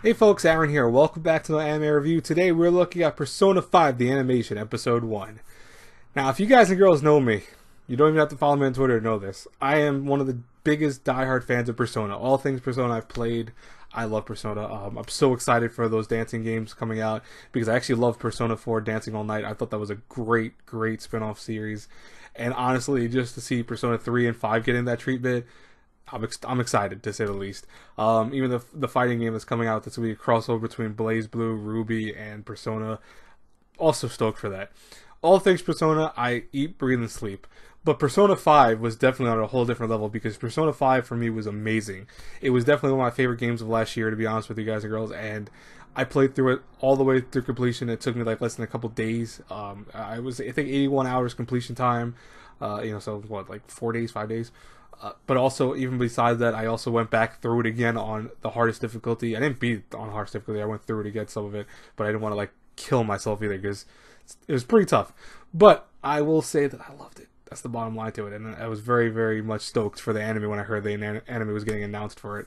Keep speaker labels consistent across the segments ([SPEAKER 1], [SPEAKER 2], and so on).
[SPEAKER 1] Hey folks, Aaron here. Welcome back to the anime review. Today we're looking at Persona 5, the animation, episode 1. Now, if you guys and girls know me, you don't even have to follow me on Twitter to know this. I am one of the biggest diehard fans of Persona. All things Persona I've played. I love Persona. I'm so excited for those dancing games coming out because I actually love Persona 4 Dancing All Night. I thought that was a great spin-off series. And honestly, just to see Persona 3 and 5 getting that treatment, I'm excited to say the least. Even the fighting game that's coming out, that's going to be a crossover between Blaze Blue, Ruby, and Persona. Also stoked for that. All things Persona, I eat, breathe, and sleep. But Persona 5 was definitely on a whole different level because Persona 5 for me was amazing. It was definitely one of my favorite games of last year, to be honest with you guys and girls. And I played through it all the way through completion. It took me like less than a couple days. I think 81 hours completion time. So what, like 4 days, 5 days. But also, even besides that, I also went back through it again on the hardest difficulty. I didn't beat it on hardest difficulty. I went through it again, some of it, but I didn't want to like kill myself either because it was pretty tough. But I will say that I loved it. That's the bottom line to it, and I was very much stoked for the anime when I heard the anime was getting announced for it.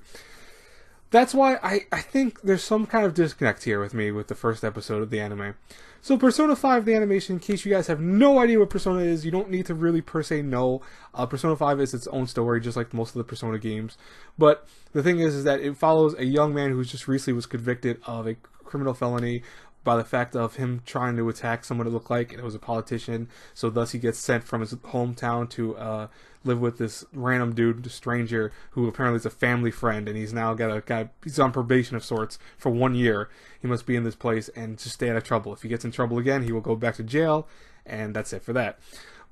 [SPEAKER 1] That's why I think there's some kind of disconnect here with me with the first episode of the anime. So Persona 5, the animation, in case you guys have no idea what Persona is, you don't need to really per se know. Persona 5 is its own story, just like most of the Persona games. But the thing is that it follows a young man who just recently was convicted of a criminal felony by the fact of him trying to attack someone that looked like it was a politician. So thus he gets sent from his hometown to live with this random dude, a stranger, who apparently is a family friend, and he's now he's on probation of sorts for 1 year. He must be in this place and just stay out of trouble. If he gets in trouble again, he will go back to jail, and that's it for that.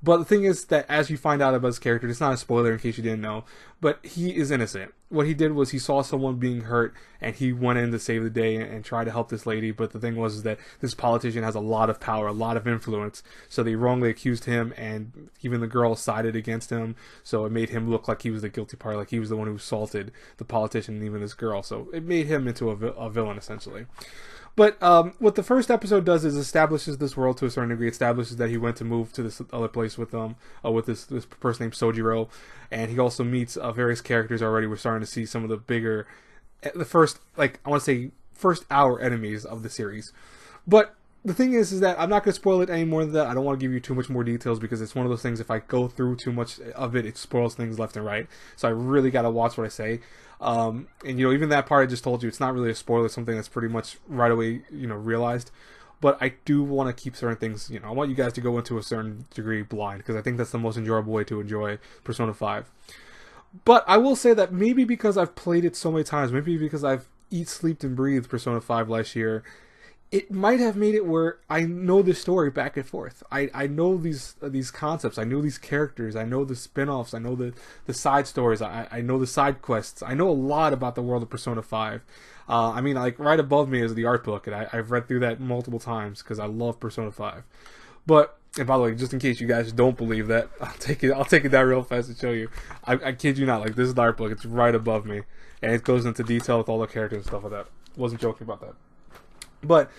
[SPEAKER 1] But the thing is that as you find out about his character, it's not a spoiler in case you didn't know, but he is innocent. What he did was he saw someone being hurt, and he went in to save the day and try to help this lady. But the thing was that this politician has a lot of power, a lot of influence, so they wrongly accused him, and even the girl sided against him. So it made him look like he was the guilty party, like he was the one who assaulted the politician and even this girl. So it made him into a villain essentially. But what the first episode does is establishes this world to a certain degree. It establishes that he went to move to this other place with this person named Sojiro, and he also meets various characters already. We're starting to see some of the bigger, the first, like, I want to say first hour enemies of the series. But the thing is that I'm not going to spoil it any more than that. I don't want to give you too much more details because it's one of those things, if I go through too much of it, it spoils things left and right. So I really got to watch what I say. And, even that part I just told you, it's not really a spoiler, it's something that's pretty much right away, realized. But I do want to keep certain things, I want you guys to go into a certain degree blind because I think that's the most enjoyable way to enjoy Persona 5. But I will say that maybe because I've played it so many times, maybe because I've slept, and breathed Persona 5 last year, it might have made it where I know the story back and forth. I know these concepts. I know these characters. I know the spin-offs. I know the side stories. I know the side quests. I know a lot about the world of Persona 5. Like right above me is the art book, and I've read through that multiple times because I love Persona 5. But, and by the way, just in case you guys don't believe that, I'll take it down real fast to show you. I kid you not, like this is the art book. It's right above me, and it goes into detail with all the characters and stuff like that. Wasn't joking about that. But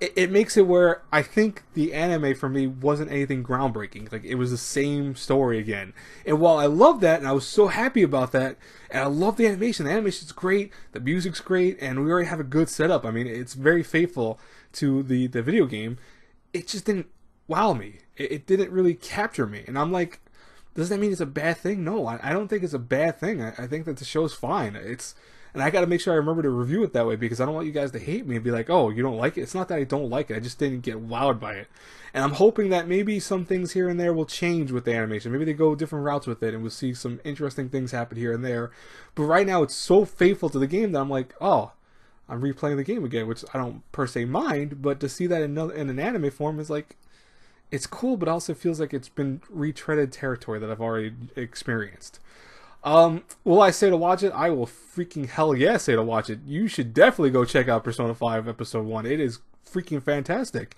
[SPEAKER 1] it makes it where I think the anime for me wasn't anything groundbreaking. Like it was the same story again. And while I love that and I was so happy about that, and I love the animation's great, the music's great, and we already have a good setup. I mean, it's very faithful to the video game. It just didn't wow me. It didn't really capture me. And I'm like, does that mean it's a bad thing? No, I don't think it's a bad thing. I think that the show's fine. And I got to make sure I remember to review it that way because I don't want you guys to hate me and be like, oh, you don't like it? It's not that I don't like it. I just didn't get wowed by it. And I'm hoping that maybe some things here and there will change with the animation. Maybe they go different routes with it and we'll see some interesting things happen here and there. But right now it's so faithful to the game that I'm like, oh, I'm replaying the game again, which I don't per se mind. But to see that in an anime form is like, it's cool, but also feels like it's been retreaded territory that I've already experienced. Will I say to watch it? I will freaking hell yeah say to watch it. You should definitely go check out Persona 5 Episode 1. It is freaking fantastic.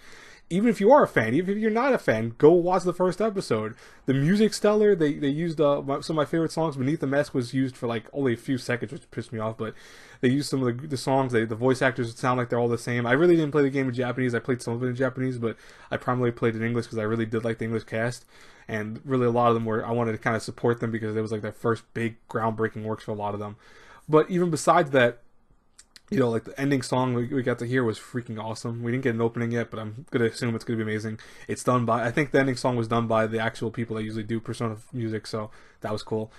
[SPEAKER 1] Even if you are a fan, even if you're not a fan, go watch the first episode. The music's stellar. They used some of my favorite songs. Beneath the Mask was used for like only a few seconds, which pissed me off, but they used some of the songs. The voice actors sound like they're all the same. I really didn't play the game in Japanese. I played some of it in Japanese, but I primarily played in English because I really did like the English cast. And really a lot of them I wanted to kind of support them because it was like their first big groundbreaking works for a lot of them. But even besides that, You know, like the ending song we got to hear was freaking awesome. We didn't get an opening yet, but I'm gonna assume it's gonna be amazing. It's done by, I think the ending song was done by the actual people that usually do Persona music, so that was cool.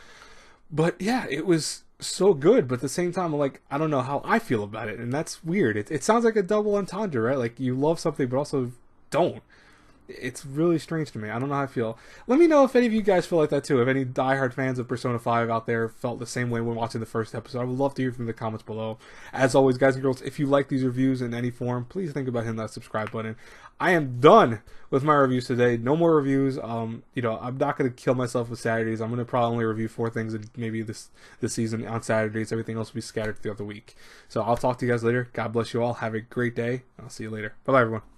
[SPEAKER 1] But yeah, it was so good. But at the same time, like, I don't know how I feel about it, and that's weird. It sounds like a double entendre, right? Like you love something, but also don't. It's really strange to me. I don't know how I feel. Let me know if any of you guys feel like that too. If any diehard fans of Persona 5 out there felt the same way when watching the first episode. I would love to hear from the comments below. As always, guys and girls, if you like these reviews in any form, please think about hitting that subscribe button. I am done with my reviews today. No more reviews. You know, I'm not going to kill myself with Saturdays. I'm going to probably only review 4 things maybe this season on Saturdays. Everything else will be scattered throughout the week. So I'll talk to you guys later. God bless you all. Have a great day. I'll see you later. Bye-bye, everyone.